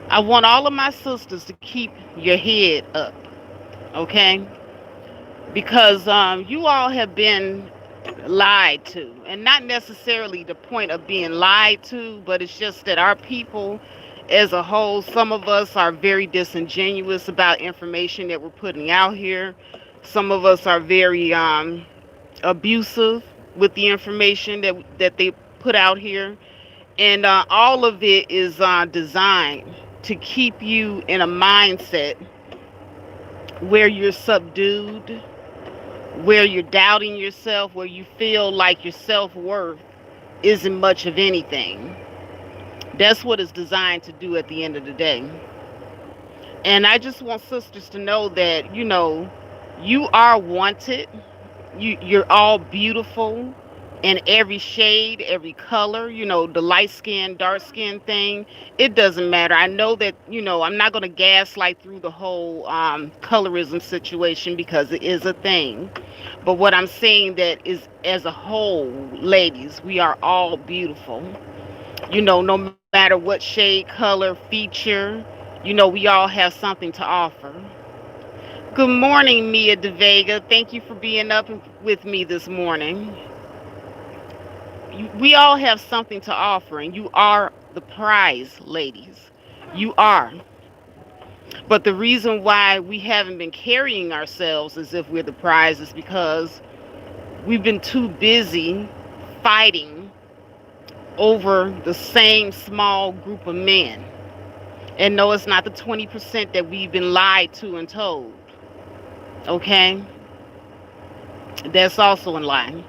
I want all of my sisters to keep your head up, okay? Because you all have been lied to, and not necessarily the point of being lied to, but it's just that our people as a whole, some of us are very disingenuous about information that we're putting out here. Some of us are very abusive with the information that they put out here, and all of it is designed to keep you in a mindset where you're subdued, where you're doubting yourself, where you feel like your self-worth isn't much of anything. That's what it's designed to do at the end of the day. And I just want sisters to know that, you are wanted. You're all beautiful in every shade, every color, the light skin, dark skin thing. It doesn't matter. I know that, I'm not going to gaslight through the whole colorism situation because it is a thing. But what I'm saying that is, as a whole, ladies, we are all beautiful. No matter what shade, color, feature, we all have something to offer. Good morning, Mia De Vega. Thank you for being up with me this morning. We all have something to offer, and you are the prize, ladies. You are. But the reason why we haven't been carrying ourselves as if we're the prize is because we've been too busy fighting over the same small group of men. And no, it's not the 20% that we've been lied to and told. Okay? That's also a lie.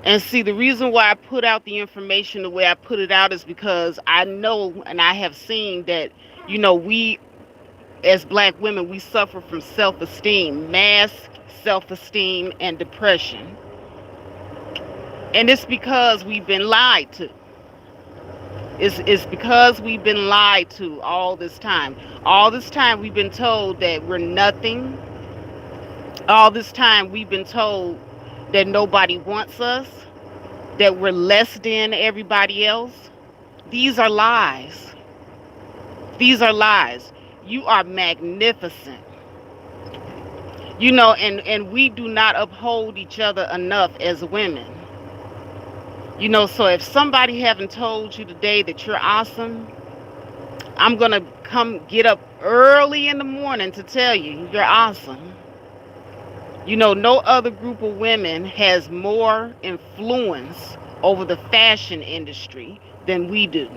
And see, the reason why I put out the information the way I put it out is because I know and I have seen that, we as black women, we suffer from self-esteem, mass self-esteem and depression. And it's because we've been lied to. It's because we've been lied to all this time. All this time we've been told that we're nothing. All this time we've been told that nobody wants us, that we're less than everybody else. These are lies. These are lies. You are magnificent. And we do not uphold each other enough as women. So if somebody haven't told you today that you're awesome, I'm going to come get up early in the morning to tell you you're awesome. No other group of women has more influence over the fashion industry than we do.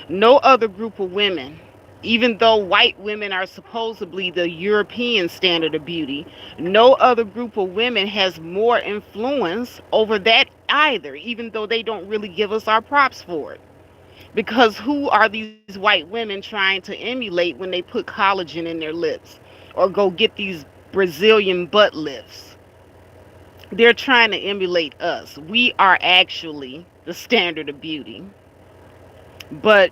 No other group of women, even though white women are supposedly the European standard of beauty, no other group of women has more influence over that either, even though they don't really give us our props for it. Because who are these white women trying to emulate when they put collagen in their lips or go get these Brazilian butt lifts? They're trying to emulate us. We are actually the standard of beauty. But,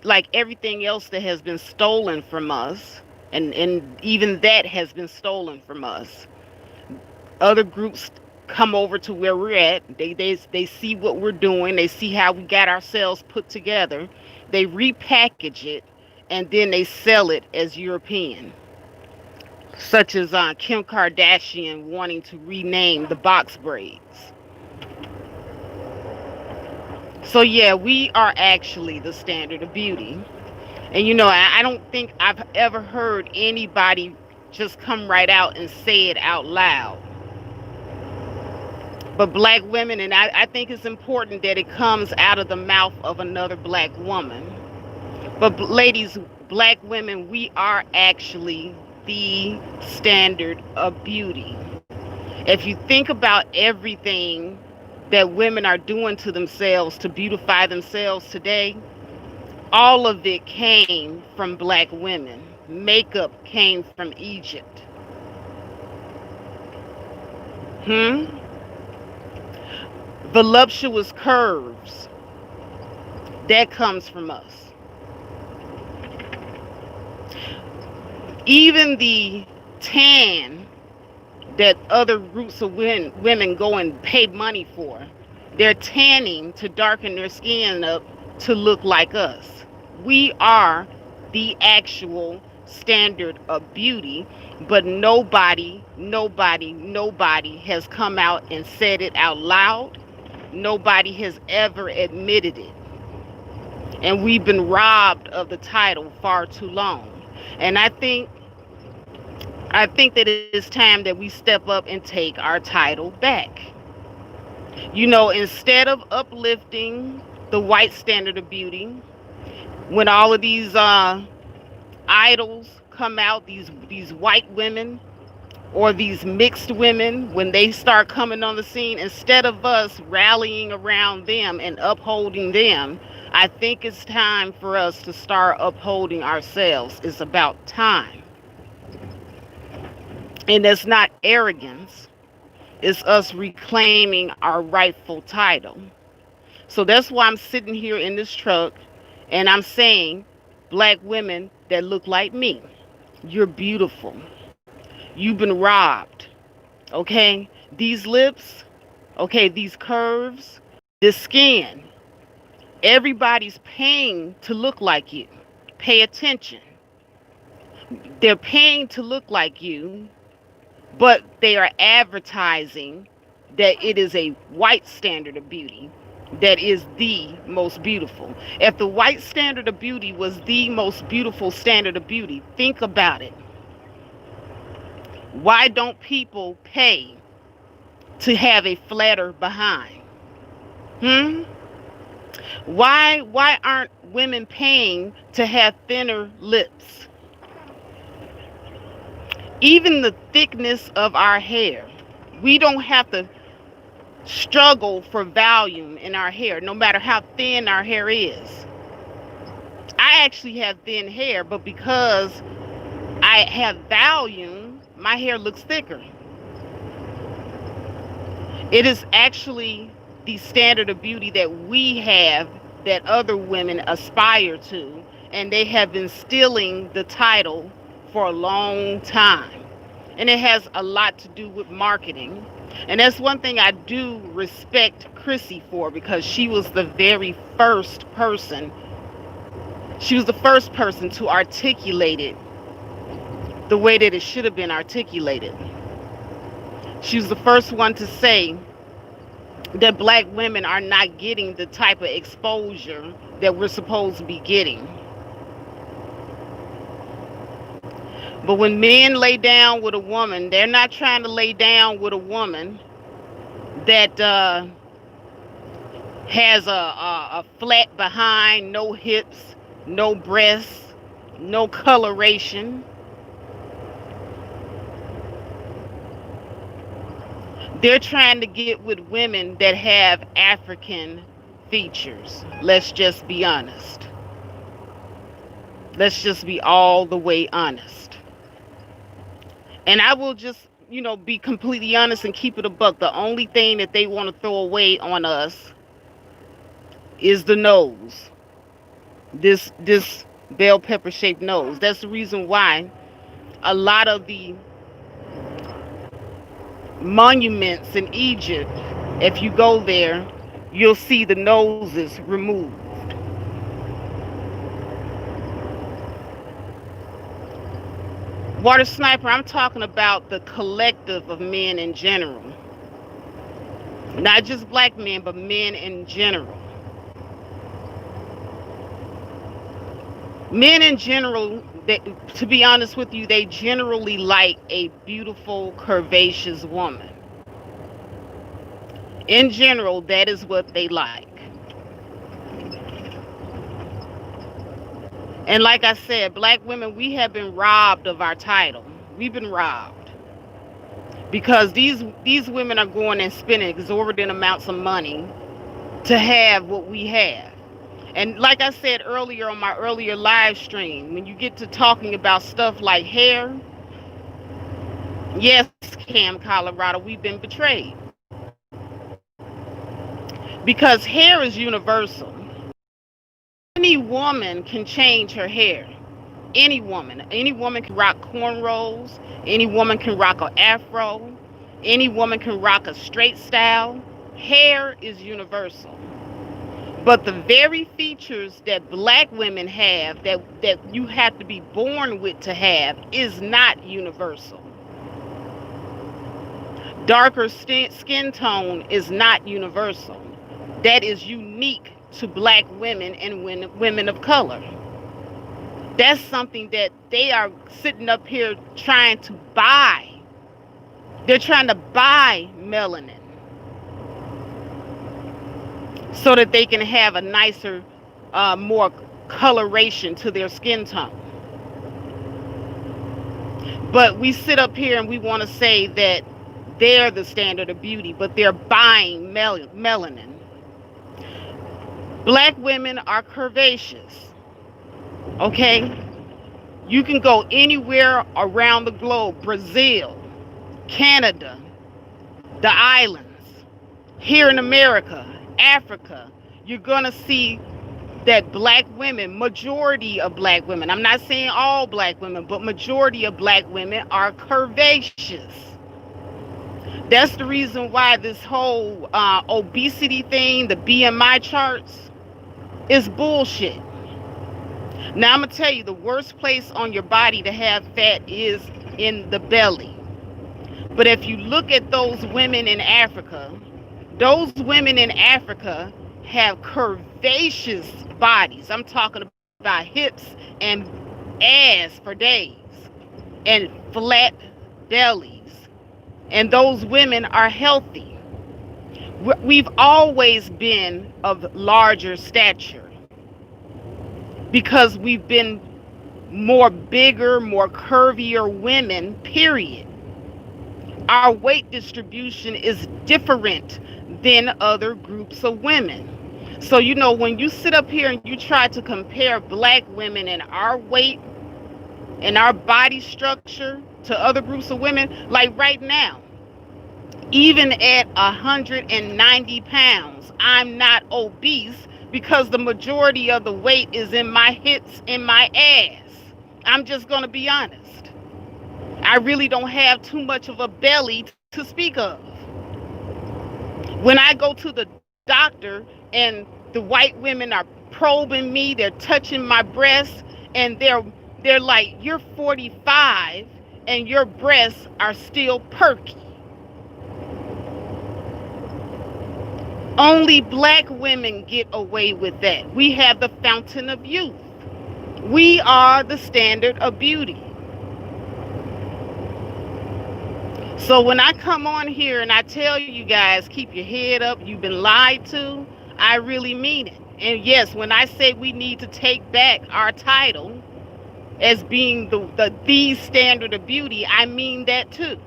like everything else that has been stolen from us, and even that has been stolen from us. Other groups come over to where we're at. They see what we're doing. They see how we got ourselves put together. They repackage it, and then they sell it as European. Such as Kim Kardashian wanting to rename the box braids. So yeah, we are actually the standard of beauty. And I don't think I've ever heard anybody just come right out and say it out loud. But black women, and I think it's important that it comes out of the mouth of another black woman. But ladies, black women, we are actually the standard of beauty. If you think about everything that women are doing to themselves to beautify themselves today, all of it came from black women. Makeup came from Egypt. Hmm? Voluptuous curves, that comes from us. Even the tan that other groups of women go and pay money for, they're tanning to darken their skin up to look like us. We are the actual standard of beauty, but nobody has come out and said it out loud. Nobody has ever admitted it. And we've been robbed of the title far too long. And I think that it's time that we step up and take our title back. Instead of uplifting the white standard of beauty, when all of these idols come out, these white women or these mixed women, when they start coming on the scene, instead of us rallying around them and upholding them, I think it's time for us to start upholding ourselves. It's about time. And that's not arrogance. It's us reclaiming our rightful title. So that's why I'm sitting here in this truck and I'm saying, black women that look like me, you're beautiful. You've been robbed. Okay? These lips, okay, these curves, this skin. Everybody's paying to look like you. Pay attention. They're paying to look like you, but they are advertising that it is a white standard of beauty that is the most beautiful. If the white standard of beauty was the most beautiful standard of beauty, think about it. Why don't people pay to have a flatter behind? Hmm? Why aren't women paying to have thinner lips? Even the thickness of our hair. We don't have to struggle for volume in our hair, no matter how thin our hair is. I actually have thin hair, but because I have volume, my hair looks thicker. It is actually the standard of beauty that we have that other women aspire to, and they have been stealing the title for a long time. And it has a lot to do with marketing. And that's one thing I do respect Chrissy for, because she was the very first person. She was the first person to articulate it the way that it should have been articulated. She was the first one to say that black women are not getting the type of exposure that we're supposed to be getting. But when men lay down with a woman, they're not trying to lay down with a woman that has a flat behind, no hips, no breasts, no coloration. They're trying to get with women that have African features. Let's just be honest. Let's just be all the way honest. And I will just, be completely honest and keep it a buck. The only thing that they want to throw away on us is the nose. This bell pepper shaped nose. That's the reason why a lot of the monuments in Egypt, if you go there, you'll see the noses removed. Water Sniper, I'm talking about the collective of men in general. Not just black men, but men in general. Men in general, to be honest with you, they generally like a beautiful, curvaceous woman. In general, that is what they like. And like I said, black women, we have been robbed of our title. We've been robbed. Because these women are going and spending exorbitant amounts of money to have what we have. And like I said earlier on my earlier live stream, when you get to talking about stuff like hair, yes, Cam, Colorado, we've been betrayed. Because hair is universal. Any woman can change her hair. Any woman. Any woman can rock cornrows. Any woman can rock an afro. Any woman can rock a straight style. Hair is universal. But the very features that black women have that you have to be born with to have is not universal. Darker skin tone is not universal. That is unique to black women and women of color. That's something that they are sitting up here trying to buy. They're trying to buy melanin so that they can have a nicer, more coloration to their skin tone. But we sit up here and we want to say that they're the standard of beauty, but they're buying melanin. Black women are curvaceous, okay? You can go anywhere around the globe, Brazil, Canada, the islands, here in America, Africa. You're going to see that black women, majority of black women, I'm not saying all black women, but majority of black women are curvaceous. That's the reason why this whole obesity thing, the BMI charts, is bullshit. Now, I'm going to tell you, the worst place on your body to have fat is in the belly. But if you look at those women in Africa, those women in Africa have curvaceous bodies. I'm talking about hips and ass for days and flat bellies. And those women are healthy. We've always been of larger stature because we've been more bigger, more curvier women, period. Our weight distribution is different than other groups of women. So, when you sit up here and you try to compare black women and our weight and our body structure to other groups of women, like right now, even at 190 pounds, I'm not obese because the majority of the weight is in my hips and my ass. I'm just going to be honest. I really don't have too much of a belly to speak of. When I go to the doctor and the white women are probing me, they're touching my breasts, and they're like, "You're 45 and your breasts are still perky." Only black women get away with that. We have the fountain of youth. We are the standard of beauty. So when I come on here and I tell you guys, keep your head up, you've been lied to, I really mean it. And yes, when I say we need to take back our title as being the standard of beauty, I mean that too.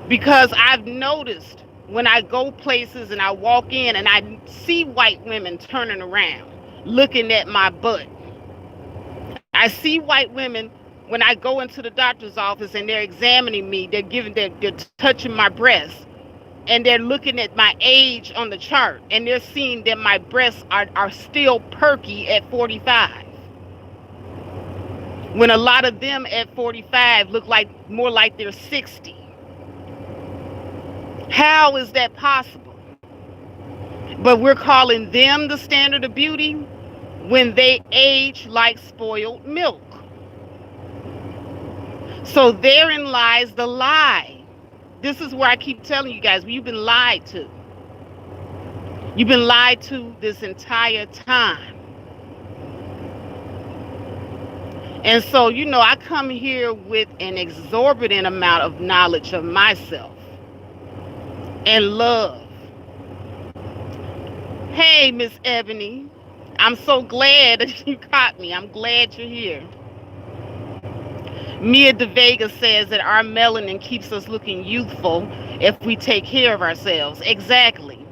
Because I've noticed when I go places and I walk in and I see white women turning around, looking at my butt. I see white women when I go into the doctor's office and they're examining me, they're touching my breasts, and they're looking at my age on the chart, and they're seeing that my breasts are still perky at 45. When a lot of them at 45 look more like they're 60. How is that possible? But we're calling them the standard of beauty when they age like spoiled milk. So therein lies the lie. This is where I keep telling you guys, you've been lied to. You've been lied to this entire time. And so, I come here with an exorbitant amount of knowledge of myself and love. Hey, Miss Ebony, I'm so glad that you caught me. I'm glad you're here. Mia De Vega says that our melanin keeps us looking youthful if we take care of ourselves. Exactly.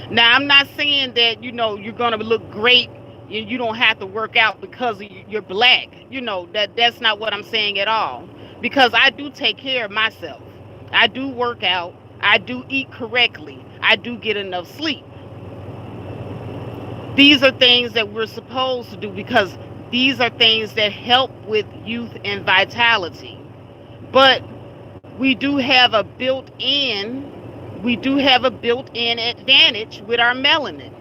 Now, I'm not saying that, you're going to look great and you don't have to work out because you're black. That's not what I'm saying at all. Because I do take care of myself. I do work out. I do eat correctly. I do get enough sleep. These are things that we're supposed to do because these are things that help with youth and vitality. But we do have a built-in advantage with our melanin.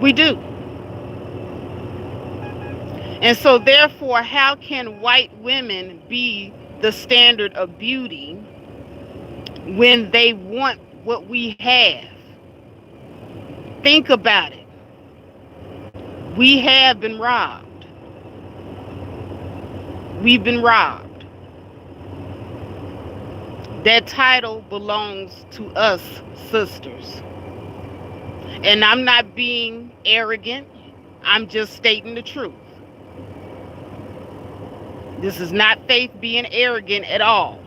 We do. And so, therefore, how can white women be the standard of beauty when they want what we have? Think about it. We have been robbed. We've been robbed. That title belongs to us, sisters. And I'm not being arrogant. I'm just stating the truth. This is not Faith being arrogant at all.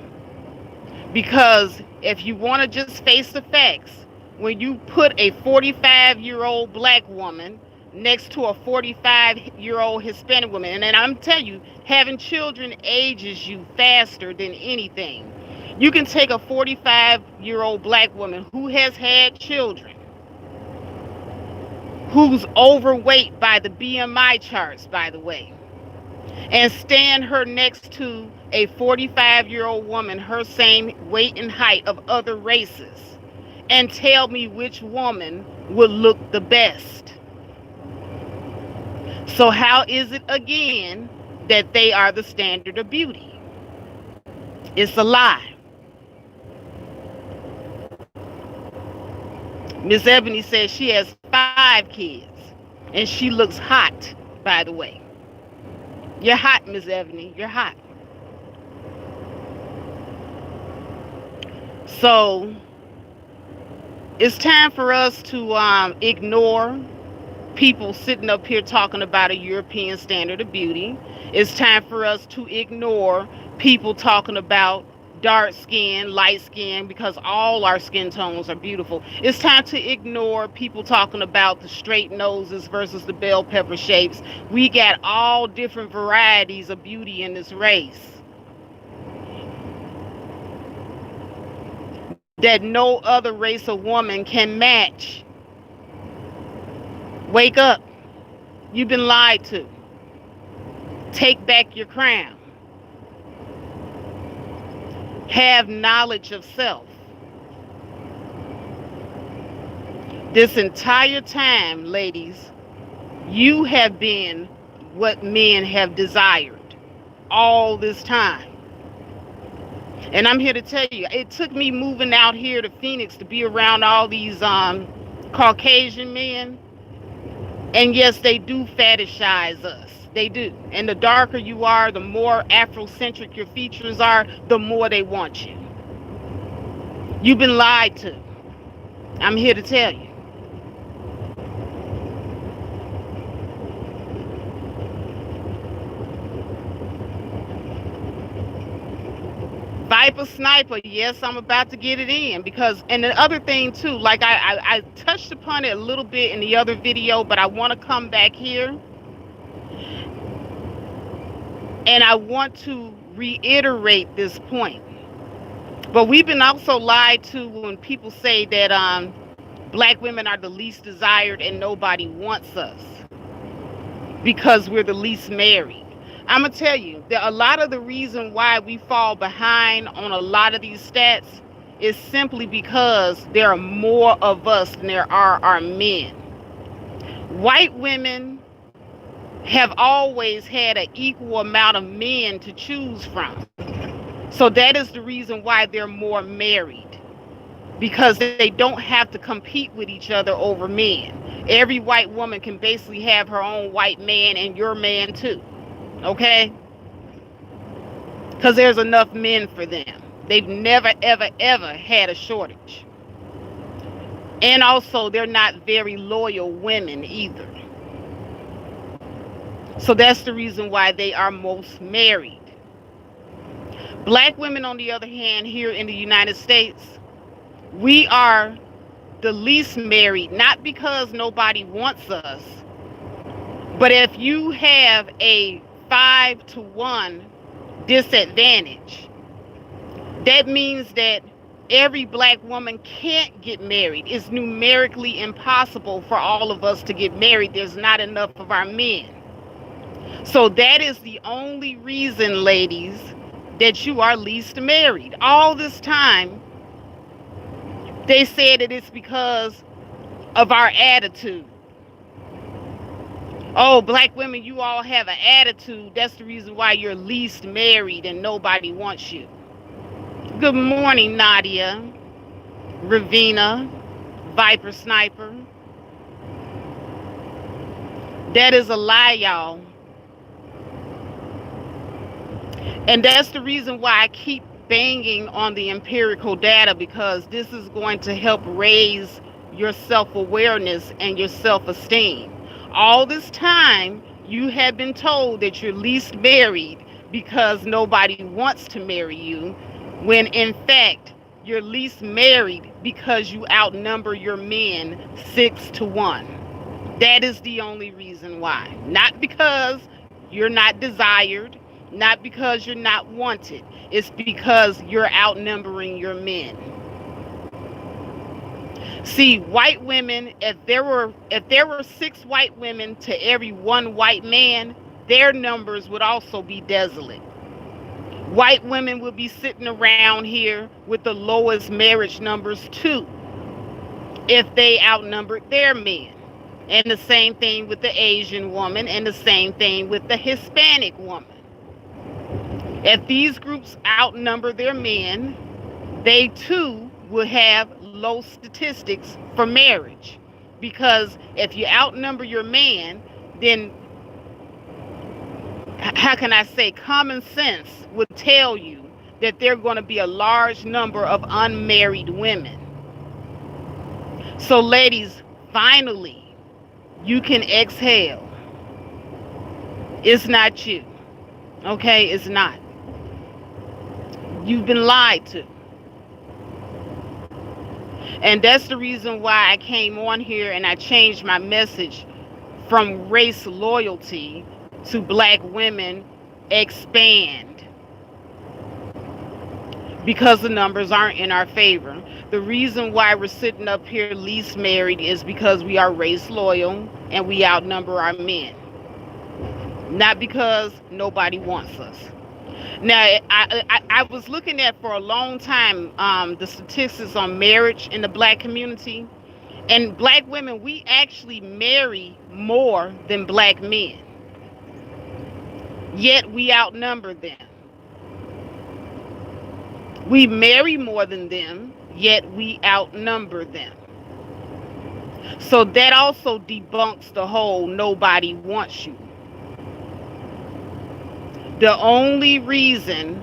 Because if you want to just face the facts, when you put a 45-year-old black woman next to a 45-year-old Hispanic woman, and then I'm telling you, having children ages you faster than anything. You can take a 45-year-old black woman who has had children, who's overweight by the BMI charts, by the way, and stand her next to a 45-year-old woman her same weight and height of other races, and tell me which woman would look the best. So how is it again that they are the standard of beauty? It's a lie. Miss Ebony says she has 5 kids and she looks hot, by the way. You're hot, Miss Ebony. You're hot. So it's time for us to ignore people sitting up here talking about a European standard of beauty. It's time for us to ignore people talking about dark skin, light skin, because all our skin tones are beautiful. It's time to ignore people talking about the straight noses versus the bell pepper shapes. We got all different varieties of beauty in this race that no other race of woman can match. Wake up. You've been lied to. Take back your crown. Have knowledge of self. This entire time, ladies, you have been what men have desired all this time. And I'm here to tell you, it took me moving out here to Phoenix to be around all these Caucasian men. And yes, they do fetishize us. They do. And the darker you are, the more Afrocentric your features are, the more they want you. You've been lied to. I'm here to tell you. Viper Sniper, yes, I'm about to get it in because, and the other thing too, like I touched upon it a little bit in the other video, but I want to come back here and I want to reiterate this point. But we've been also lied to when people say that black women are the least desired and nobody wants us because we're the least married. I'm going to tell you that a lot of the reason why we fall behind on a lot of these stats is simply because there are more of us than there are our men. White women have always had an equal amount of men to choose from. So that is the reason why they're more married, because they don't have to compete with each other over men. Every white woman can basically have her own white man and your man too. Okay? Because there's enough men for them. They've never, ever, ever had a shortage. And also, they're not very loyal women either. So that's the reason why they are most married. Black women, on the other hand, here in the United States, we are the least married, not because nobody wants us, but if you have a 5-to-1 disadvantage, that means that every black woman can't get married. It's numerically impossible for all of us to get married. There's not enough of our men. So that is the only reason, ladies, that you are least married. All this time, they said that it's because of our attitude. Oh, black women, you all have an attitude. That's the reason why you're least married and nobody wants you. Good morning, Nadia, Ravina, Viper Sniper. That is a lie, y'all. And that's the reason why I keep banging on the empirical data, because this is going to help raise your self awareness and your self esteem. All this time, you have been told that you're least married because nobody wants to marry you, when in fact, you're least married because you outnumber your men 6 to 1. That is the only reason why. Not because you're not desired, not because you're not wanted. It's because you're outnumbering your men. See, white women, if there were 6 white women to every 1 white man, their numbers would also be desolate. White women would be sitting around here with the lowest marriage numbers too, if they outnumbered their men. And the same thing with the Asian woman, and the same thing with the Hispanic woman. If these groups outnumber their men, they too will have low statistics for marriage. Because if you outnumber your man, then how can I say, common sense would tell you that there are going to be a large number of unmarried women. So, ladies, finally, you can exhale. It's not you. Okay? It's not. You've been lied to. And that's the reason why I came on here and I changed my message from race loyalty to black women expand, because the numbers aren't in our favor. The reason why we're sitting up here least married is because we are race loyal and we outnumber our men, not because nobody wants us. Now, I was looking at for a long time the statistics on marriage in the black community. And black women, we actually marry more than black men. Yet we outnumber them. We marry more than them, yet we outnumber them. So that also debunks the whole nobody wants you. The only reason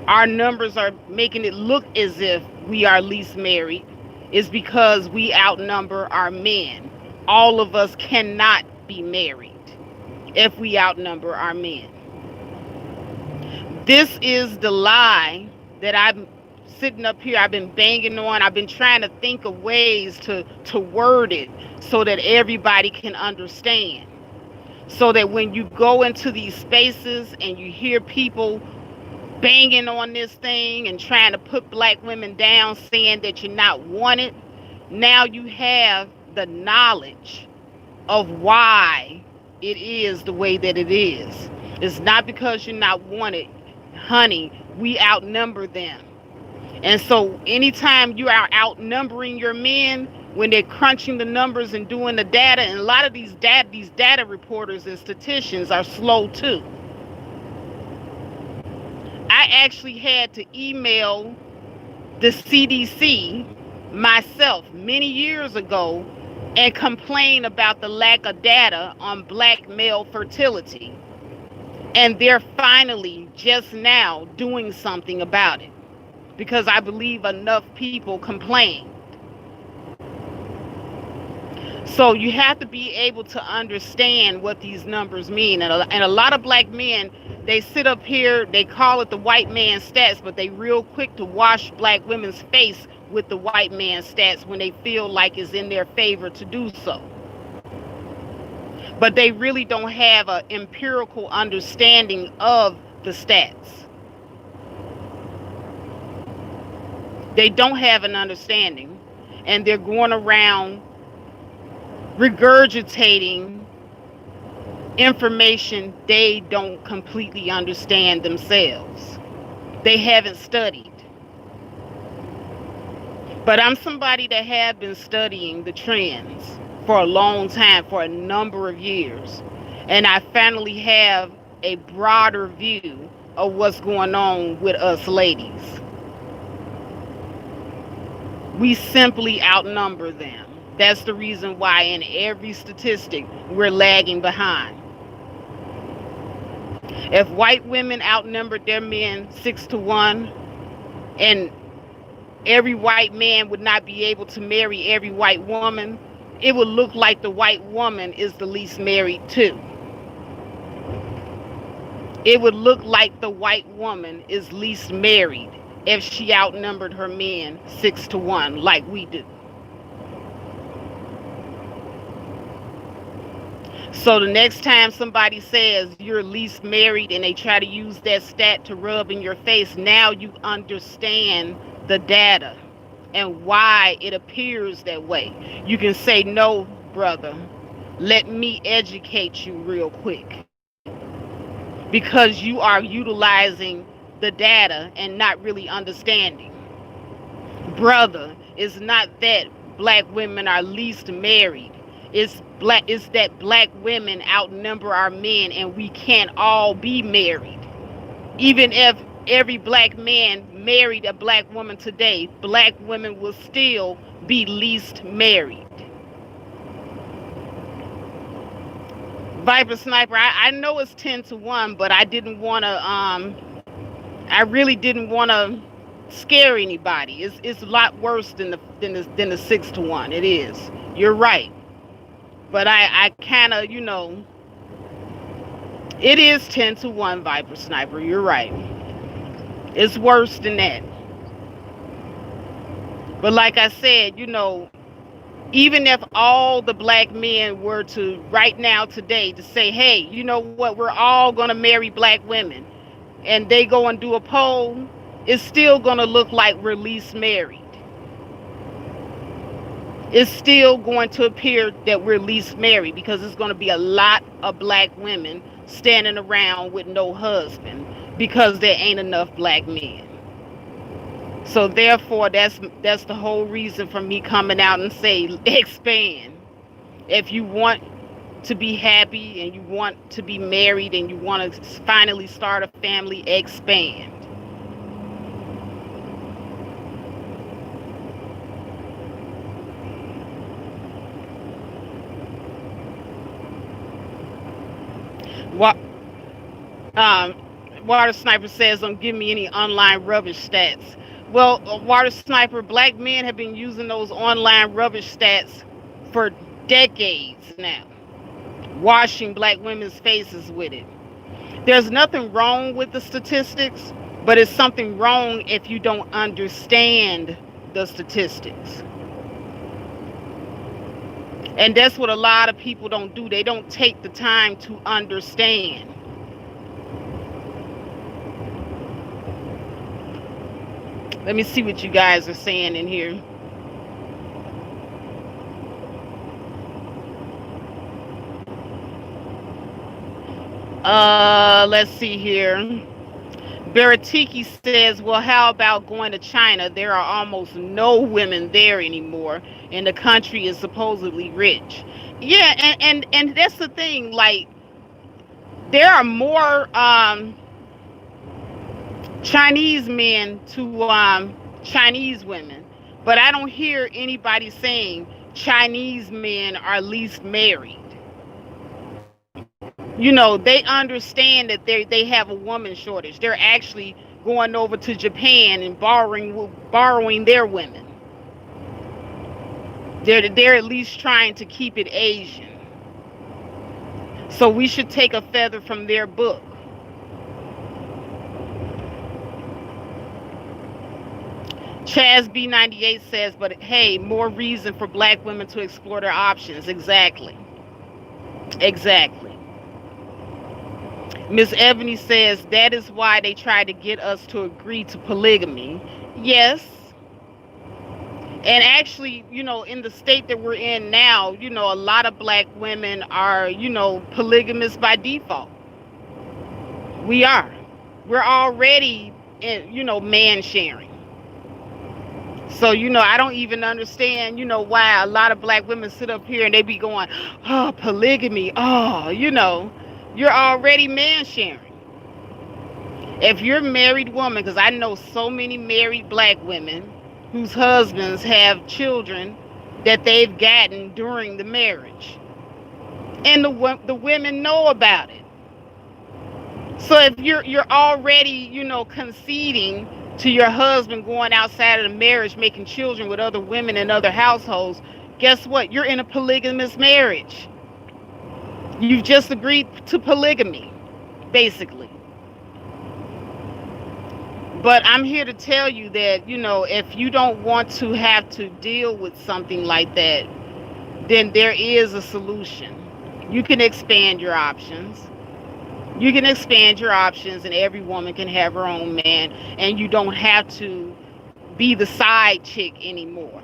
our numbers are making it look as if we are least married is because we outnumber our men. All of us cannot be married if we outnumber our men. This is the lie that I'm sitting up here, I've been banging on. I've been trying to think of ways to word it so that everybody can understand. So that when you go into these spaces and you hear people banging on this thing and trying to put black women down, saying that you're not wanted, now you have the knowledge of why it is the way that it is. It's not because you're not wanted, honey. We outnumber them. And so anytime you are outnumbering your men, when they're crunching the numbers and doing the data, and a lot of these data reporters and statisticians are slow too. I actually had to email the CDC myself many years ago and complain about the lack of data on black male fertility. And they're finally just now doing something about it, because I believe enough people complained. So you have to be able to understand what these numbers mean. And a lot of black men, they sit up here, they call it the white man stats, but they real quick to wash black women's face with the white man stats when they feel like it's in their favor to do so. But they really don't have an empirical understanding of the stats. They don't have an understanding, and they're going around regurgitating information they don't completely understand themselves. They haven't studied. But I'm somebody that have been studying the trends for a long time, for a number of years. And I finally have a broader view of what's going on with us ladies. We simply outnumber them. That's the reason why in every statistic we're lagging behind. If white women outnumbered their men 6 to 1, and every white man would not be able to marry every white woman, it would look like the white woman is the least married too. It would look like the white woman is least married if she outnumbered her men 6 to 1 like we do. So the next time somebody says you're least married and they try to use that stat to rub in your face, now you understand the data and why it appears that way. You can say, no, brother, let me educate you real quick. Because you are utilizing the data and not really understanding. Brother, it's not that black women are least married. It's that black women outnumber our men and we can't all be married. Even if every black man married a black woman today, black women will still be least married. Viper Sniper, I know it's 10 to 1, but I didn't want to I really didn't want to scare anybody. It's a lot worse than the 6 to 1. It is. You're right. But I kind of, it is 10 to 1, Viper Sniper. You're right. It's worse than that. But like I said, even if all the black men were to right now today to say, hey, you know what, we're all going to marry black women, and they go and do a poll, it's still going to look like we're least married. It's still going to appear that we're least married because it's going to be a lot of black women standing around with no husband because there ain't enough black men. So therefore, that's the whole reason for me coming out and say, expand. If you want to be happy and you want to be married and you want to finally start a family, expand. What? Water Sniper says, don't give me any online rubbish stats. Well, Water Sniper, black men have been using those online rubbish stats for decades now, washing black women's faces with it. There's nothing wrong with the statistics, but it's something wrong if you don't understand the statistics. And that's what a lot of people don't do. They don't take the time to understand. Let me see what you guys are saying in here. Let's see here. Baratiki says, well, how about going to China? There are almost no women there anymore, and the country is supposedly rich. Yeah, and that's the thing. Like, there are more Chinese men to Chinese women, but I don't hear anybody saying Chinese men are least married. They understand that they have a woman shortage. They're actually going over to Japan and borrowing their women. They're at least trying to keep it Asian. So we should take a feather from their book. Chaz B98 says, but hey, more reason for black women to explore their options. Exactly. Miss Ebony says, that is why they try to get us to agree to polygamy. Yes. And actually, in the state that we're in now, a lot of black women are, polygamous by default. We are. We're already, man sharing. So, I don't even understand, why a lot of black women sit up here and they be going, oh, polygamy. Oh, you're already man sharing. If you're a married woman, because I know so many married black women whose husbands have children that they've gotten during the marriage, and the women know about it. So if you're already, conceding to your husband going outside of the marriage, making children with other women in other households, guess what? You're in a polygamous marriage. You've just agreed to polygamy, basically. But I'm here to tell you that, if you don't want to have to deal with something like that, then there is a solution. You can expand your options. You can expand your options, and every woman can have her own man, and you don't have to be the side chick anymore.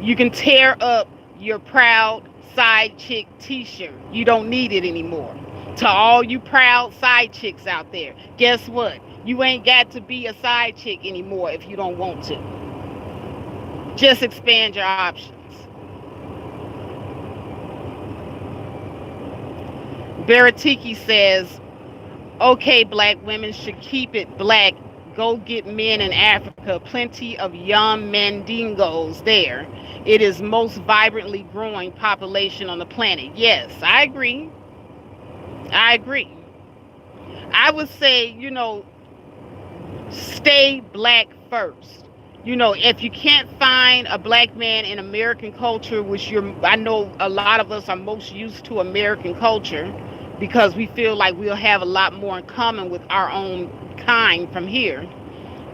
You can tear up your proud side chick t-shirt. You don't need it anymore. To all you proud side chicks out there, guess what? You ain't got to be a side chick anymore if you don't want to. Just expand your options. Baratiki says, okay, black women should keep it black. Go get men in Africa. Plenty of young mandingos there. It is most vibrantly growing population on the planet. Yes, I agree. I agree. I would say, stay black first. If you can't find a black man in American culture, which I know a lot of us are most used to American culture because we feel like we'll have a lot more in common with our own kind from here.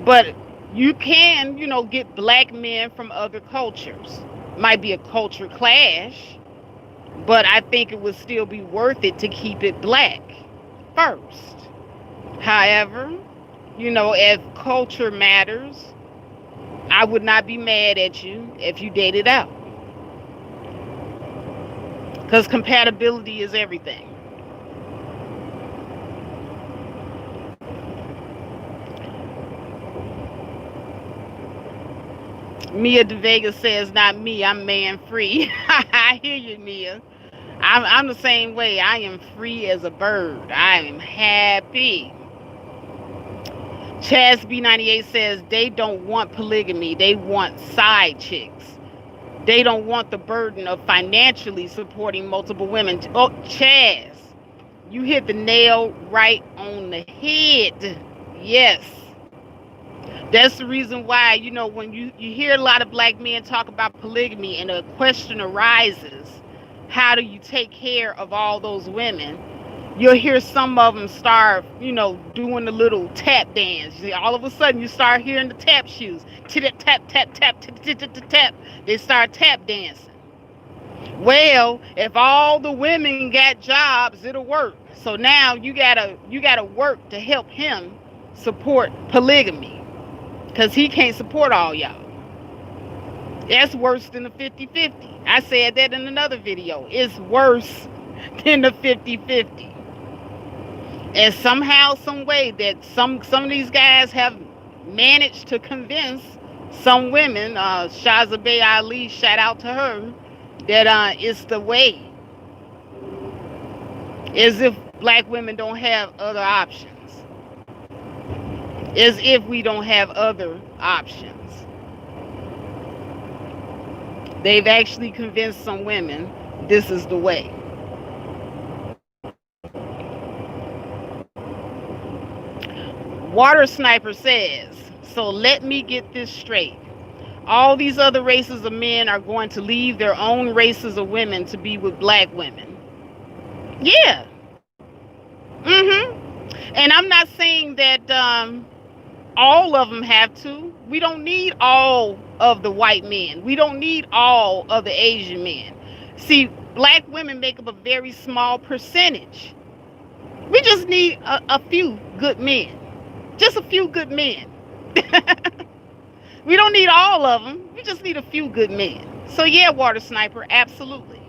But you can, get black men from other cultures. Might be a culture clash, but I think it would still be worth it to keep it black first. However, if culture matters, I would not be mad at you if you dated out. Because compatibility is everything. Mia De Vega says, not me, I'm man free. I hear you, Mia. I'm the same way. I am free as a bird. I am happy. Chaz B98 says they don't want polygamy. They want side chicks. They don't want the burden of financially supporting multiple women. Oh, Chaz, you hit the nail right on the head. Yes. That's the reason why, when you hear a lot of black men talk about polygamy and a question arises, how do you take care of all those women? You'll hear some of them start, doing the little tap dance. All of a sudden, you start hearing the tap shoes. Tap, tap, tap, tap, tap, tap. They start tap dancing. Well, if all the women got jobs, it'll work. So now you gotta work to help him support polygamy, because he can't support all y'all. That's worse than the 50-50. I said that in another video. It's worse than the 50-50. And somehow, some way that some of these guys have managed to convince some women, Shaza Bay Ali, shout out to her, that it's the way. As if black women don't have other options. As if we don't have other options. They've actually convinced some women this is the way. Water Sniper says, so let me get this straight. All these other races of men are going to leave their own races of women to be with black women. Yeah. And I'm not saying that all of them have to. We don't need all of the white men. We don't need all of the Asian men. See, black women make up a very small percentage. We just need a few good men. Just a few good men. We don't need all of them. We just need a few good men. So yeah, Water Sniper, absolutely.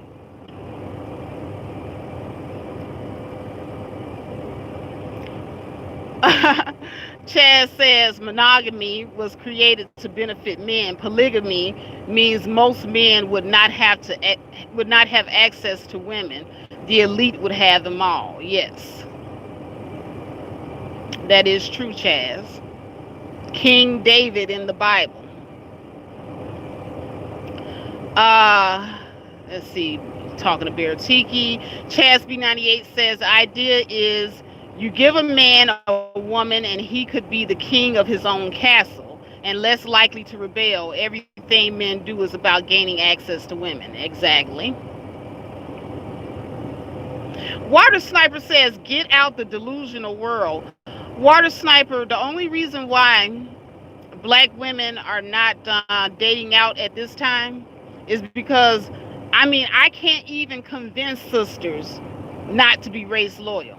Chad says monogamy was created to benefit men. Polygamy means most men would not have access to women. The elite would have them all. Yes, that is true, Chaz. King David in the Bible. Uh, let's see. Talking to Bear Tiki. Chaz B98 says the idea is you give a man a woman and he could be the king of his own castle and less likely to rebel. Everything men do is about gaining access to women. Exactly. Water Sniper says, get out the delusional world. Water Sniper, the only reason why black women are not dating out at this time is because, I mean, I can't even convince sisters not to be race loyal.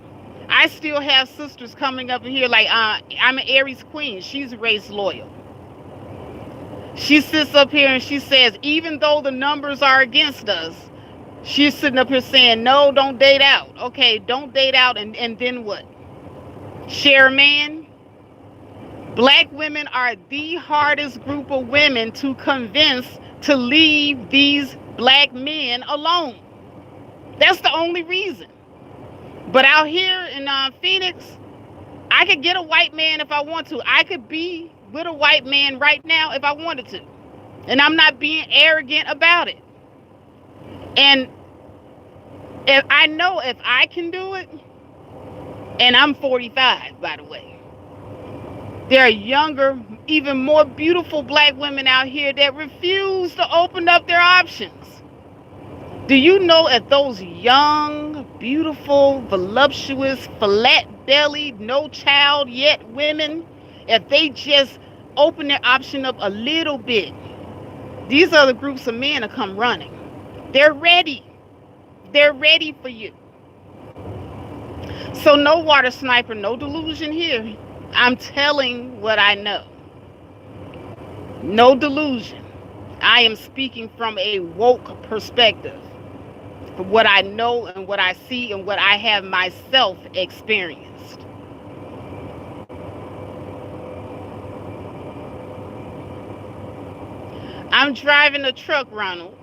I still have sisters coming up in here like, I'm an Aries queen. She's race loyal. She sits up here and she says, even though the numbers are against us, she's sitting up here saying, no, don't date out. Okay, don't date out, and then what? Share a man? Black women are the hardest group of women to convince to leave these black men alone. That's the only reason. But out here in Phoenix, I could get a white man if I want to. I could be with a white man right now if I wanted to. And I'm not being arrogant about it. And if I know if I can do it, and I'm 45, by the way, there are younger, even more beautiful black women out here that refuse to open up their options. Do you know if those young, beautiful, voluptuous, flat-bellied, no child yet women, if they just open their option up a little bit, these other groups of men will come running. They're ready. They're ready for you. So no Water Sniper, no delusion here. I'm telling what I know. No delusion. I am speaking from a woke perspective. From what I know and what I see and what I have myself experienced. I'm driving a truck, Ronald.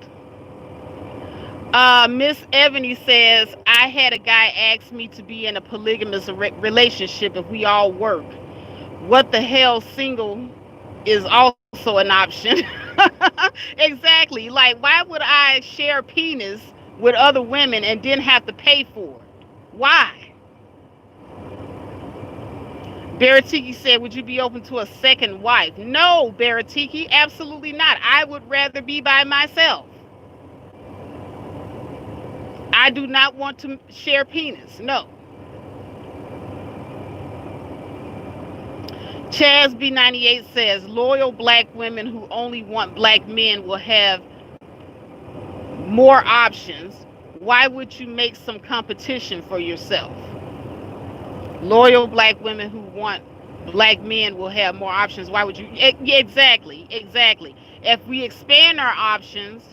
Miss Ebony says, I had a guy ask me to be in a polygamous relationship if we all work. What the hell, single is also an option. Exactly. Like, why would I share penis with other women and then have to pay for it? Why? Baratiki said, would you be open to a second wife? No, Baratiki, absolutely not. I would rather be by myself. I do not want to share penis. No. Chaz B98 says, loyal black women who only want black men will have more options. Why would you make some competition for yourself? Loyal black women who want black men will have more options. Why would you? Exactly. If we expand our options,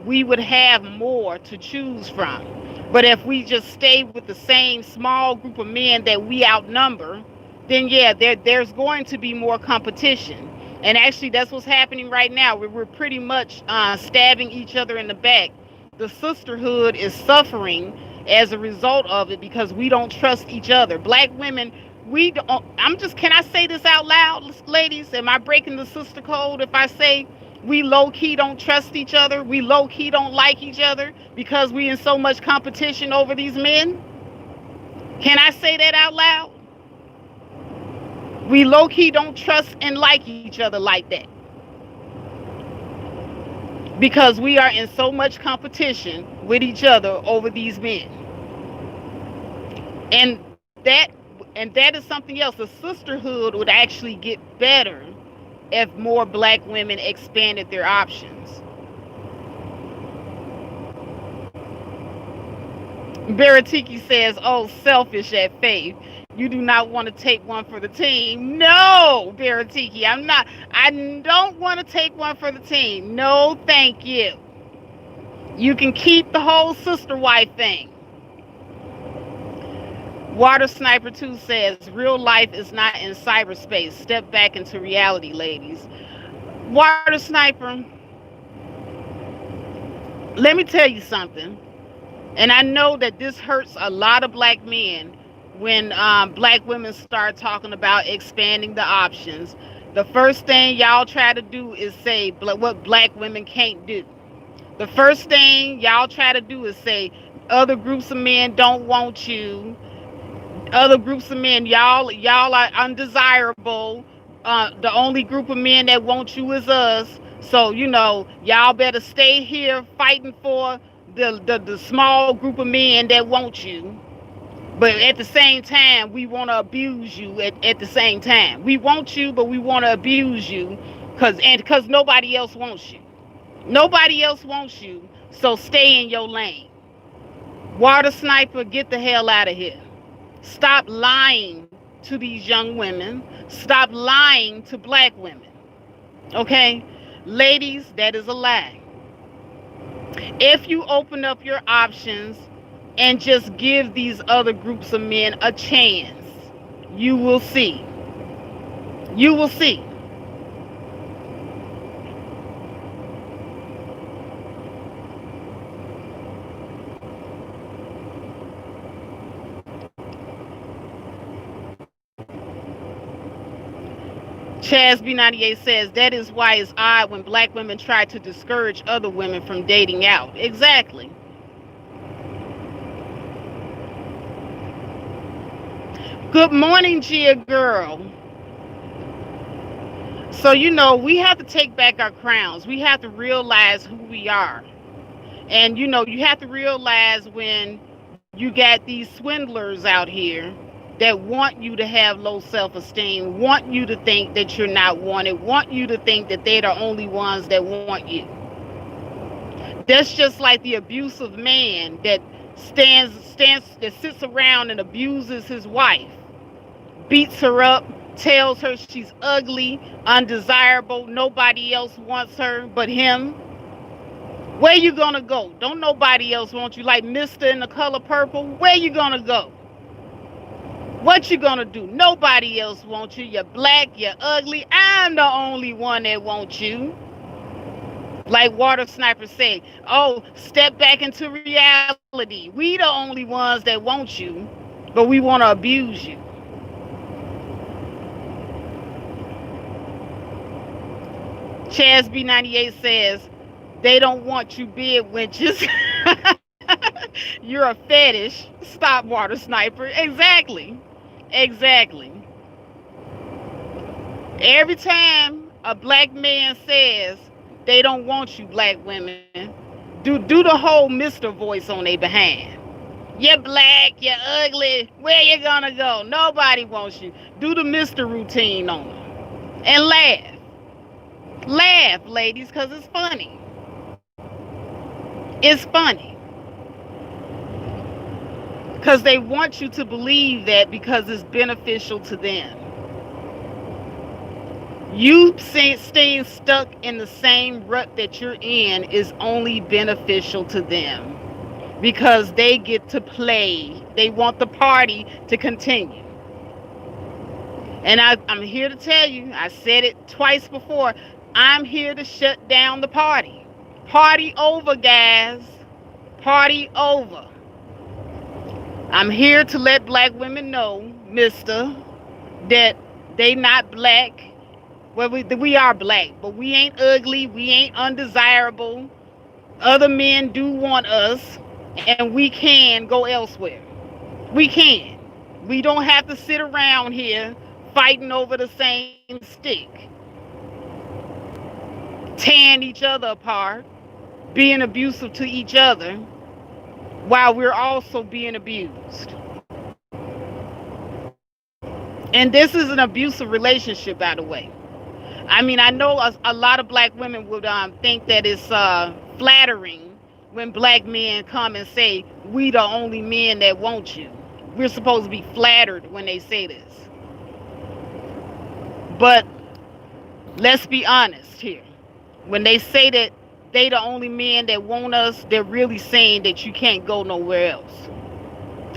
we would have more to choose from. But if we just stay with the same small group of men that we outnumber, then yeah, there's going to be more competition. And actually, that's what's happening right now. We're pretty much stabbing each other in the back. The sisterhood is suffering as a result of it because we don't trust each other. Black women, we don't. Can I say this out loud, ladies? Am I breaking the sister code if I say we low-key don't trust each other? We low-key don't like each other because we in so much competition over these men? Can I say that out loud? We low-key don't trust and like each other like that. Because we are in so much competition with each other over these men. And that is something else. The sisterhood would actually get better if more black women expanded their options. Baratiki says, oh, selfish at faith. You do not want to take one for the team. No, Baratiki, I'm not. I don't want to take one for the team. No, thank you. You can keep the whole sister wife thing. Water Sniper 2 says, real life is not in cyberspace. Step back into reality, ladies. Water Sniper, let me tell you something. And I know that this hurts a lot of black men when black women start talking about expanding the options. The first thing y'all try to do is say what black women can't do. The first thing y'all try to do is say other groups of men don't want you. Other groups of men, y'all are undesirable. The only group of men that want you is us. So y'all better stay here fighting for the small group of men that want you. But at the same time, we want to abuse you. At the same time, we want you, but we want to abuse you because nobody else wants you. Nobody else wants you. So stay in your lane. Water Sniper, get the hell out of here. Stop lying to these young women. Stop lying to black women. Okay? Ladies, that is a lie. If you open up your options and just give these other groups of men a chance, you will see. You will see. Chaz B98 says that is why it's odd when black women try to discourage other women from dating out. Exactly. Good morning, Gia girl. So we have to take back our crowns. We have to realize who we are. And you have to realize when you got these swindlers out here that want you to have low self-esteem, want you to think that you're not wanted, want you to think that they're the only ones that want you. That's just like the abusive man that that sits around and abuses his wife, beats her up, tells her she's ugly, undesirable, nobody else wants her but him. Where you gonna go? Don't nobody else want you, like Mr. in The Color Purple. Where you gonna go? What you gonna do? Nobody else wants you. You're black, you're ugly. I'm the only one that wants you. Like Water Sniper said, oh, step back into reality. We the only ones that want you, but we want to abuse you. Chaz B98 says, they don't want you big wenches. You're a fetish. Stop, Water Sniper. Exactly. Exactly. Every time a black man says they don't want you, black women, do the whole Mr. voice on their behind. You're black, you're ugly. Where you gonna go? Nobody wants you. Do the Mr. routine on them. And laugh. Laugh, ladies, because it's funny. It's funny. Because they want you to believe that because it's beneficial to them. You staying stuck in the same rut that you're in is only beneficial to them because they get to play. They want the party to continue. And I'm here to tell you, I said it twice before, I'm here to shut down the party. Party over, guys. Party over. I'm here to let black women know, mister, that they not black. Well, we are black, but we ain't ugly. We ain't undesirable. Other men do want us, and we can go elsewhere. We can. We don't have to sit around here fighting over the same stick, tearing each other apart, being abusive to each other, while we're also being abused. And this is an abusive relationship, by the way. I mean, I know a lot of black women would think that it's flattering when black men come and say, we the only men that want you. We're supposed to be flattered when they say this. But let's be honest here. When they say that they the only men that want us, they're really saying that you can't go nowhere else.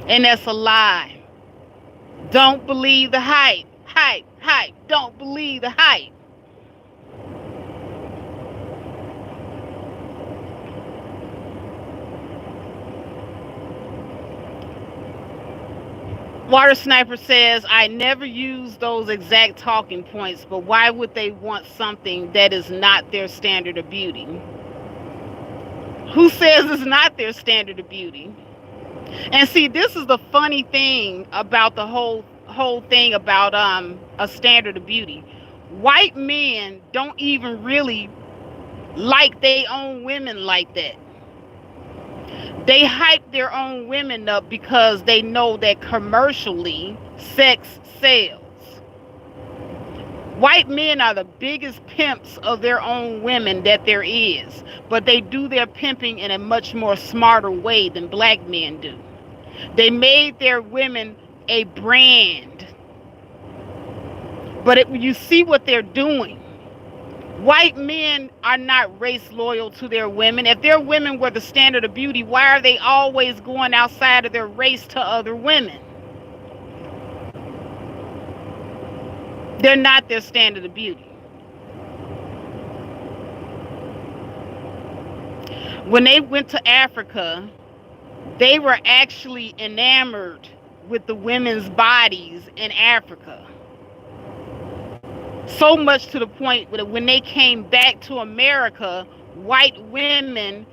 And that's a lie. Don't believe the hype. Hype, hype. Don't believe the hype. Water Sniper says, I never use those exact talking points, but why would they want something that is not their standard of beauty? Who says it's not their standard of beauty? And see, this is the funny thing about the whole thing about a standard of beauty. White men don't even really like their own women like that. They hype their own women up because they know that commercially sex sells. White men are the biggest pimps of their own women that there is, but they do their pimping in a much more smarter way than black men do. They made their women a brand, but you see what they're doing. White men are not race loyal to their women. If their women were the standard of beauty, why are they always going outside of their race to other women? They're not their standard of beauty. When they went to Africa, they were actually enamored with the women's bodies in Africa. So much to the point that when they came back to America, white women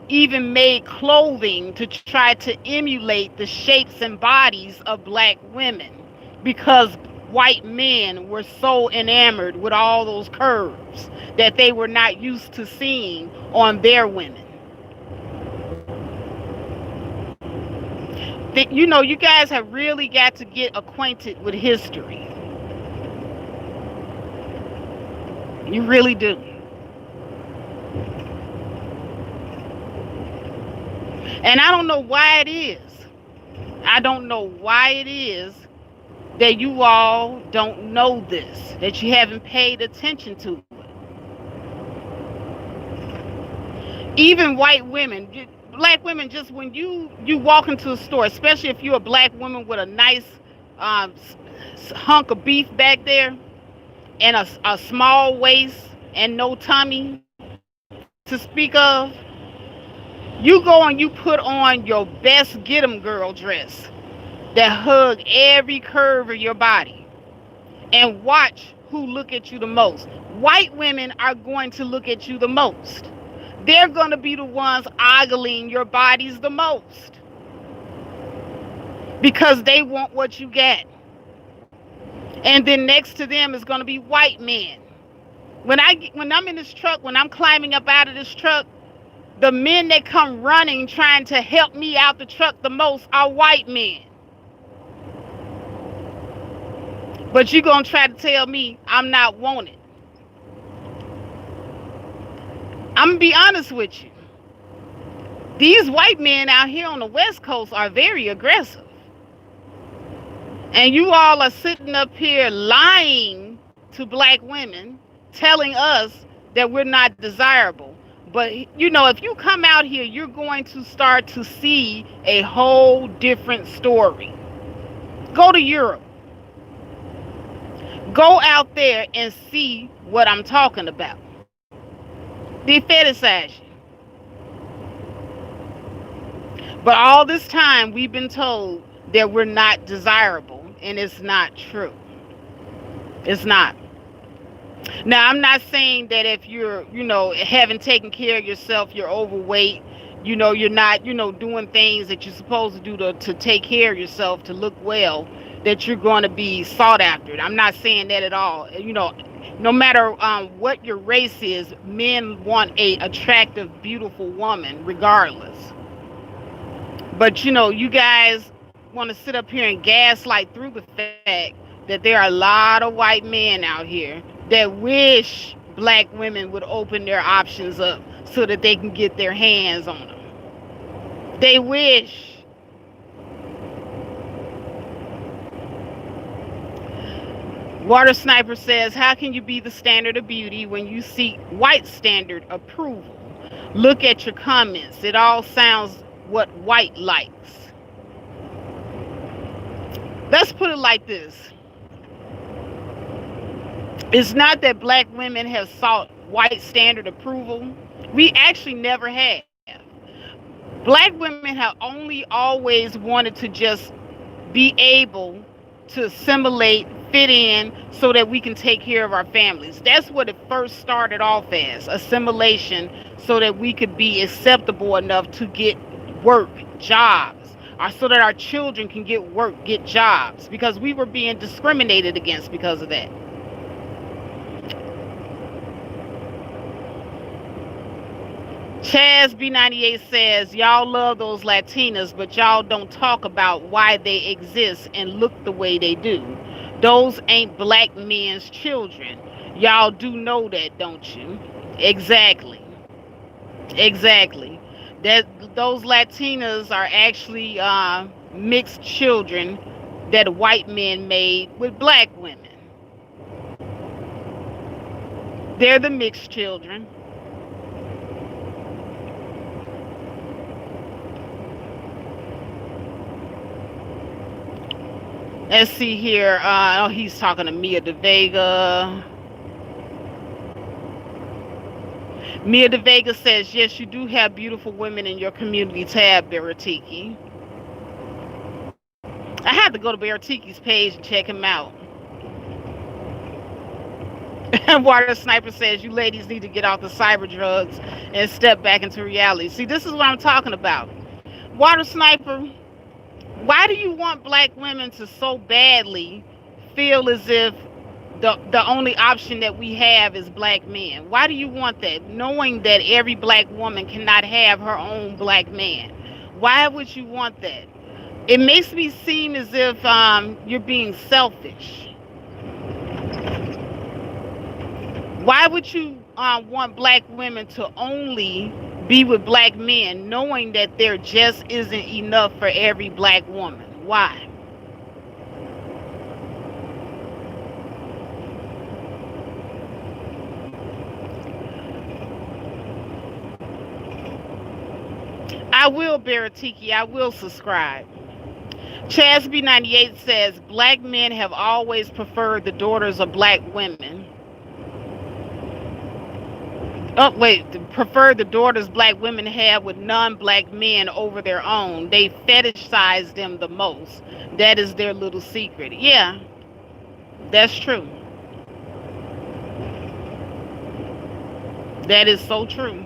even made clothing to try to emulate the shapes and bodies of black women, because white men were so enamored with all those curves that they were not used to seeing on their women. You know, you guys have really got to get acquainted with history. You really do. And I don't know why it is. I don't know why it is that you all don't know this, that you haven't paid attention to it. Even white women, black women, just when you walk into a store, especially if you're a black woman with a nice hunk of beef back there and a small waist and no tummy to speak of, you go and you put on your best get 'em girl dress that hug every curve of your body and watch who look at you the most. White women are going to look at you the most. They're going to be the ones ogling your bodies the most because they want what you got. And then next to them is going to be white men. When I'm in this truck, when I'm climbing up out of this truck, the men that come running trying to help me out the truck the most are white men. But you're going to try to tell me I'm not wanted. I'm going to be honest with you. These white men out here on the West Coast are very aggressive. And you all are sitting up here lying to black women, telling us that we're not desirable. But, you know, if you come out here, you're going to start to see a whole different story. Go to Europe. Go out there and see what I'm talking about. They fetishize you. But all this time, we've been told that we're not desirable, and it's not true. It's not. Now, I'm not saying that if you're, haven't taken care of yourself, you're overweight, you're not, doing things that you're supposed to do to take care of yourself, to look well, that you're going to be sought after. I'm not saying that at all. No matter what your race is, men want a attractive, beautiful woman, regardless. But, you guys want to sit up here and gaslight through the fact that there are a lot of white men out here that wish black women would open their options up so that they can get their hands on them. They wish. Water Sniper says, how can you be the standard of beauty when you seek white standard approval? Look at your comments. It all sounds what white likes. let's put it like this. It's not that black women have sought white standard approval. We actually never have. Black women have only always wanted to just be able to assimilate, fit in, so that we can take care of our families. That's what it first started off as, assimilation, so that we could be acceptable enough to get work, jobs, or so that our children can get work, get jobs, because we were being discriminated against because of that. Chaz B98 says, y'all love those Latinas, but y'all don't talk about why they exist and look the way they do. Those ain't black men's children. Y'all do know that, don't you? Exactly. Exactly. That those Latinas are actually mixed children that white men made with black women. They're the mixed children. Let's see here. Oh, he's talking to Mia De Vega. Mia De Vega says, yes, you do have beautiful women in your community tab, Baratiki. I had to go to Baratiki's page and check him out. Water Sniper says, you ladies need to get off the cyber drugs and step back into reality. See, this is what I'm talking about. Water Sniper, why do you want black women to so badly feel as if the only option that we have is black men? Why do you want that, knowing that every black woman cannot have her own black man? Why would you want that? It makes me seem as if you're being selfish. Why would you want black women to only be with black men, knowing that there just isn't enough for every black woman? Why? I will, Baratiki. I will subscribe. Chasby98 says, black men have always preferred the daughters of black women. Oh, wait, prefer the daughters black women have with non-black men over their own. They fetishize them the most. That is their little secret. Yeah, that's true. That is so true.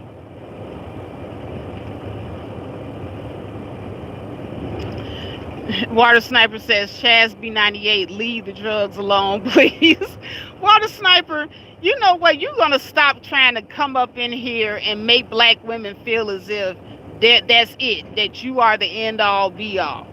Water Sniper says, Chaz B98, leave the drugs alone, please. Water Sniper, you know what? You're going to stop trying to come up in here and make black women feel as if that's it, that you are the end all be all.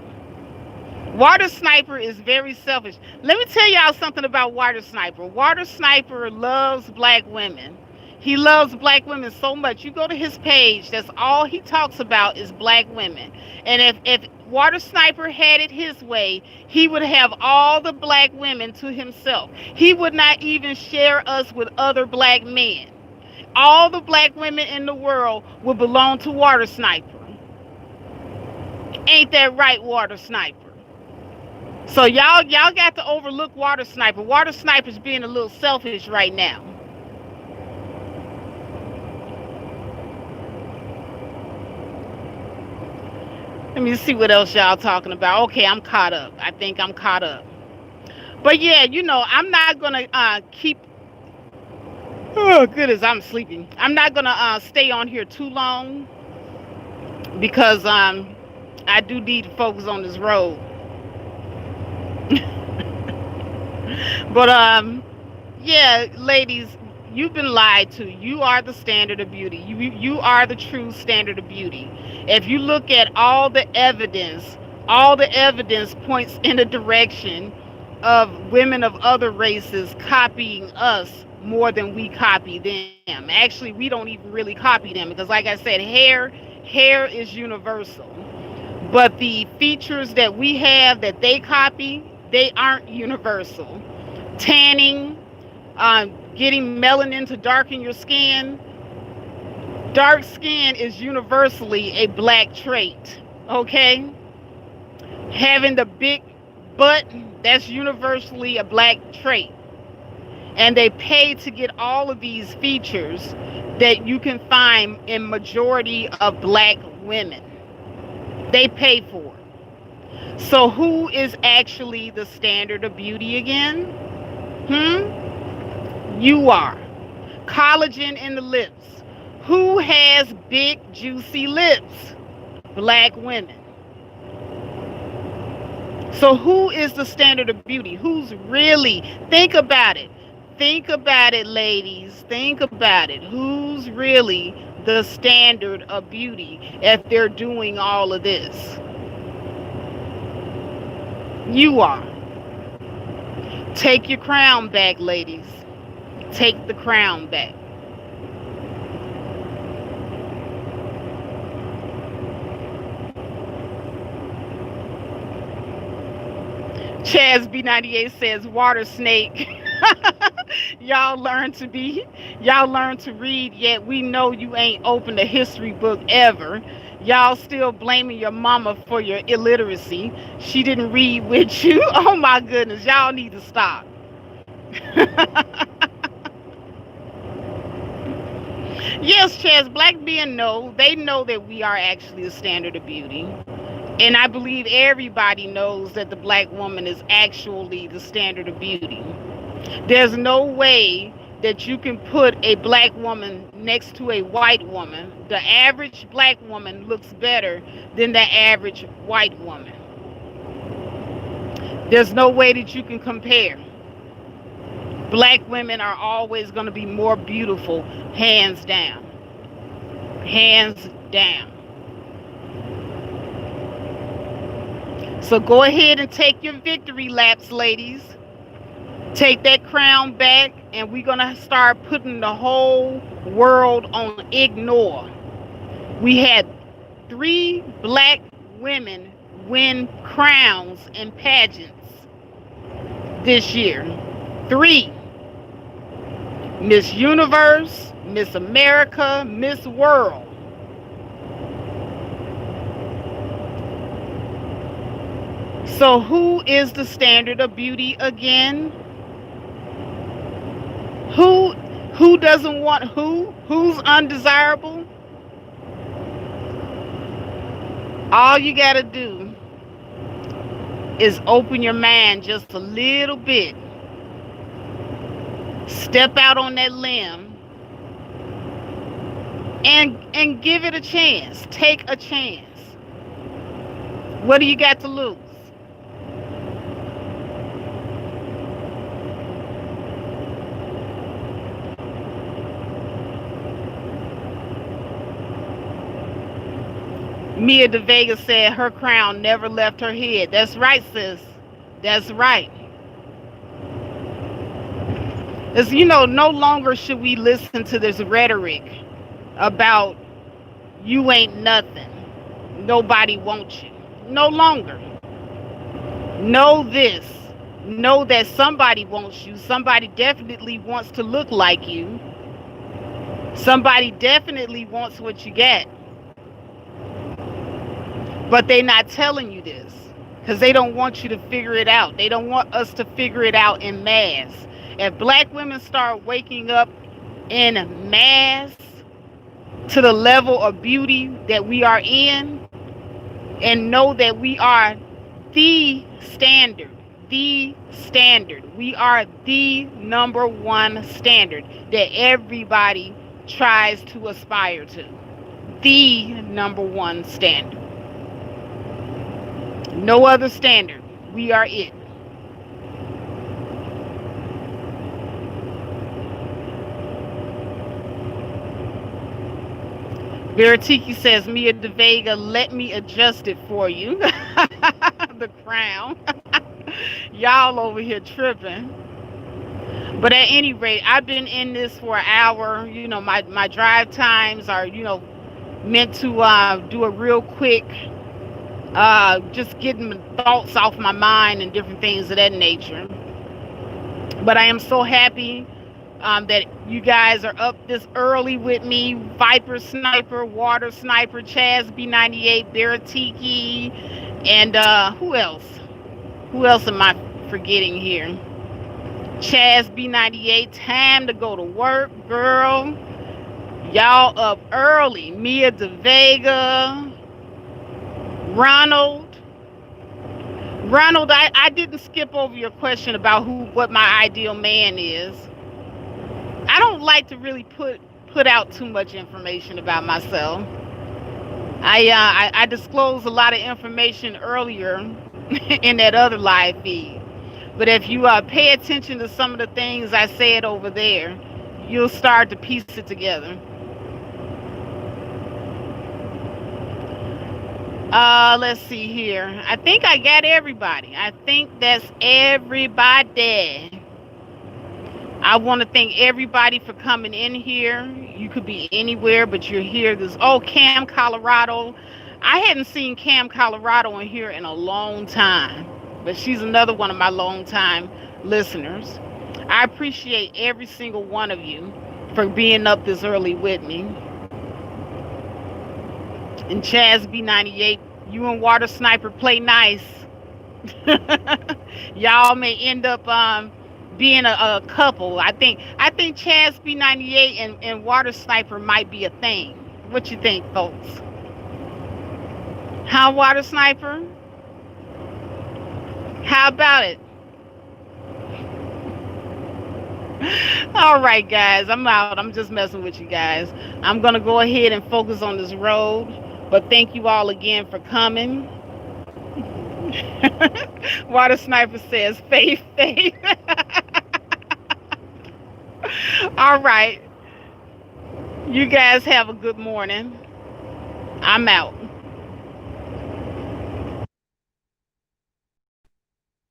Water Sniper is very selfish. Let me tell y'all something about Water Sniper. Water Sniper loves black women. He loves black women so much. You go to his page, that's all he talks about is black women. And if Water Sniper had it his way, he would have all the black women to himself. He would not even share us with other black men. All the black women in the world would belong to Water Sniper. Ain't that right, Water Sniper? So y'all got to overlook Water Sniper. Water Sniper's being a little selfish right now. Let me see what else y'all talking about. Okay, I'm caught up. I think I'm caught up. But yeah, I'm not gonna keep. Oh goodness, I'm sleeping. I'm not gonna stay on here too long because I do need to focus on this road. But yeah, ladies, you've been lied to. You are the standard of beauty. You are the true standard of beauty. If you look at all the evidence points in the direction of women of other races copying us more than we copy them. Actually, we don't even really copy them because, like I said, hair is universal. But the features that we have that they copy, they aren't universal. Tanning, getting melanin to darken your skin. Dark skin is universally a black trait, okay? Having the big but that's universally a black trait. And they pay to get all of these features that you can find in majority of black women. They pay for it. So who is actually the standard of beauty again? You are. Collagen in the lips. Who has big juicy lips? Black women. So who is the standard of beauty? Who's really? Think about it. Think about it, ladies. Think about it. Who's really the standard of beauty if they're doing all of this? You are. Take your crown back, ladies. Take the crown back. Chaz B98 says water snake. y'all learn to be y'all learn to read, yet we know you ain't opened a history book ever. Y'all still blaming your mama for your illiteracy. She didn't read with you. Oh my goodness, y'all need to stop. Yes, Chaz, black men know. They know that we are actually the standard of beauty. And I believe everybody knows that the black woman is actually the standard of beauty. There's no way that you can put a black woman next to a white woman. The average black woman looks better than the average white woman. There's no way that you can compare. Black women are always going to be more beautiful, hands down. Hands down. So go ahead and take your victory laps, ladies. Take that crown back, and we're going to start putting the whole world on ignore. We had 3 black women win crowns in pageants this year. 3. Miss Universe, Miss America, Miss World. So who is the standard of beauty again? Who doesn't want who? Who's undesirable? All you got to do is open your mind just a little bit. Step out on that limb and give it a chance. Take a chance. What do you got to lose? Mia de Vega said her crown never left her head. That's right, sis. That's right. As you know, no longer should we listen to this rhetoric about you ain't nothing. Nobody wants you. No longer. Know this. Know that somebody wants you. Somebody definitely wants to look like you. Somebody definitely wants what you get. But they're not telling you this because they don't want you to figure it out. They don't want us to figure it out in mass. If black women start waking up in mass to the level of beauty that we are in and know that we are the standard, we are the number one standard that everybody tries to aspire to. The number one standard. No other standard. We are it. Veritiki says, Mia de Vega, let me adjust it for you. The crown. Y'all over here tripping. But at any rate, I've been in this for an hour. You know, my drive times are, meant to do a real quick, just getting thoughts off my mind and different things of that nature. But I am so happy that you guys are up this early with me. Viper Sniper, Water Sniper, Chaz B98, Baratiki, and who else? Who else am I forgetting here? Chaz B98, time to go to work, girl. Y'all up early. Mia De Vega, Ronald. Ronald, I didn't skip over your question about what my ideal man is. I don't like to really put out too much information about myself. I disclosed a lot of information earlier in that other live feed. But if you pay attention to some of the things I said over there, you'll start to piece it together. Let's see here. I think I got everybody. I think that's everybody. I want to thank everybody for coming in here. You could be anywhere, but you're here. Cam, Colorado. I hadn't seen Cam, Colorado in here in a long time, but she's another one of my long time listeners. I appreciate every single one of you for being up this early with me. And Chaz B98, you and Water Sniper play nice. Y'all may end up being a couple. I think Chaz B98 and Water Sniper might be a thing. What you think, folks? How, Water Sniper? How about it? All right, guys, I'm out. I'm just messing with you guys. I'm gonna go ahead and focus on this road. But thank you all again for coming. Water Sniper says, faith, faith. All right. You guys have a good morning. I'm out.